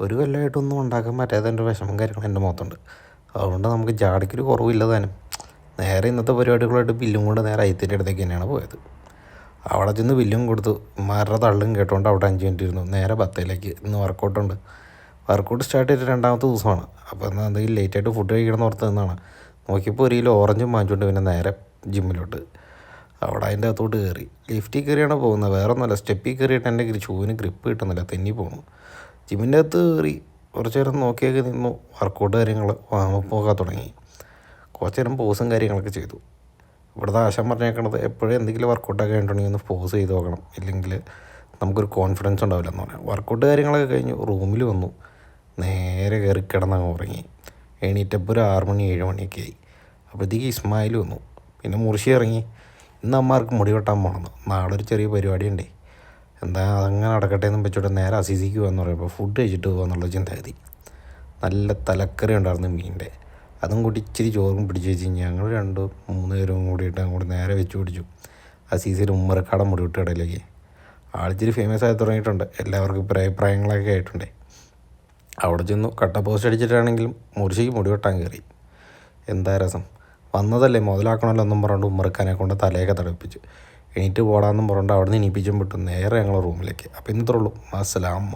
ഒരു കൊല്ലമായിട്ടൊന്നും ഉണ്ടാക്കാൻ പറ്റാത്തതിൻ്റെ വിഷമം കാര്യങ്ങളും എൻ്റെ മുഖത്തുണ്ട്. അതുകൊണ്ട് നമുക്ക് ജാടയ്ക്കൊരു കുറവില്ല താനും. നേരെ ഇന്നത്തെ പരിപാടികളായിട്ട് ബില്ലും കൊണ്ട് നേരെ അയത്തിൻ്റെ അടുത്തേക്ക് തന്നെയാണ് പോയത്. അവിടെ ചെന്ന് ബില്ലും കൊടുത്തു. ഇമ്മാരുടെ തള്ളും കേട്ടുകൊണ്ട് അവിടെ 5 മിനിറ്റ് ഇരുന്നു. നേരെ ബത്തയിലേക്ക്. ഇന്ന് വർക്കൗട്ടുണ്ട്. വർക്കൗട്ട് സ്റ്റാർട്ട് ചെയ്തിട്ട് 2ാമത്തെ ദിവസമാണ്. അപ്പോൾ എന്നാൽ എന്തെങ്കിലും ലേറ്റായിട്ട് ഫുഡ് കഴിക്കണം ഓർത്ത് നിന്നാണ്. നോക്കിയപ്പോൾ 1 കിലോ ഓറഞ്ചും വാങ്ങിച്ചുകൊണ്ട് പിന്നെ നേരെ ജിമ്മിലോട്ട്. അവിടെ അതിൻ്റെ അകത്തോട്ട് കയറി. ലിഫ്റ്റിൽ കയറിയാണ് പോകുന്നത്. വേറെ ഒന്നുമല്ല, സ്റ്റെപ്പിൽ കയറിയിട്ട് എൻ്റെ ഷൂവിന് ഗ്രിപ്പ് കിട്ടുന്നില്ല, തെന്നി പോകണം. ജിമ്മിൻ്റെ അകത്ത് കയറി കുറച്ച് നേരം നോക്കിയൊക്കെ നിന്നു. വർക്കൗട്ട് കാര്യങ്ങൾ പോകാൻ തുടങ്ങി. കുറച്ച് നേരം പോസും കാര്യങ്ങളൊക്കെ ചെയ്തു. ഇവിടുത്തെ ആശാൻ പറഞ്ഞേക്കണത് എപ്പോഴും എന്തെങ്കിലും വർക്കൗട്ടൊക്കെ കഴിഞ്ഞിട്ടുണ്ടെങ്കിൽ ഒന്ന് പോസ് ചെയ്ത് നോക്കണം, ഇല്ലെങ്കിൽ നമുക്കൊരു കോൺഫിഡൻസ് ഉണ്ടാവില്ല എന്ന് പറയാം. വർക്കൗട്ട് കാര്യങ്ങളൊക്കെ കഴിഞ്ഞു റൂമിൽ വന്നു. നേരെ കയറി കിടന്നങ്ങ് ഉറങ്ങി. എണീറ്റപ്പോൾ ഒരു 6 മണി 7 മണിയൊക്കെ ആയി. അപ്പോഴത്തേക്ക് ഇസ്മായിൽ വന്നു. പിന്നെ മുറിശി ഇറങ്ങി. ഇന്ന് അമ്മമാർക്ക് മുടി വെട്ടാൻ പോകണമെന്ന്. നാളെ ഒരു ചെറിയ പരിപാടി ഉണ്ടേ. എന്താ അതങ്ങനെ നടക്കട്ടെ എന്നും വെച്ചോട്ടെ നേരെ അസീസിക്ക് പോകാമെന്ന് പറയുമ്പോൾ ഫുഡ് കഴിച്ചിട്ട് പോകാമെന്നുള്ള ചിന്താഗതി. നല്ല തലക്കറി ഉണ്ടായിരുന്നു മീനിൻ്റെ. അതും കൂടി ഇച്ചിരി ചോറും പിടിച്ച് വെച്ച് ഞങ്ങൾ 2-3 പേരും കൂടിയിട്ട് അങ്ങോട്ട് നേരെ വെച്ച് പിടിച്ചു അസീസിൽ ഉമ്മറക്കാടൻ മുടി വെട്ട് കടയിലേക്ക്. ആളിച്ചിരി ഫേമസ് ആയി തുടങ്ങിയിട്ടുണ്ട്. എല്ലാവർക്കും അഭിപ്രായങ്ങളൊക്കെ ആയിട്ടുണ്ടേ. അവിടെ ചെന്നു കട്ട പോസ്റ്റ് അടിച്ചിട്ടാണെങ്കിലും മുറിശിക്ക് മുടി വെട്ടാൻ കയറി. എന്താ രസം. വന്നതല്ലേ മുതലാക്കണമല്ലോ എന്നും പറഞ്ഞുകൊണ്ട് ഉമ്മറക്കാനെ കൊണ്ട് തലയൊക്കെ തടവിപ്പിച്ചു. എണീറ്റ് പോടാമെന്നും പറഞ്ഞുകൊണ്ട് അവിടെ നിന്ന് എണീപ്പിച്ചും വിട്ടു നേരെ ഞങ്ങൾ റൂമിലേക്ക്. അപ്പോൾ ഇന്നത്രേ ഉള്ളൂ. അസ്സലാമ.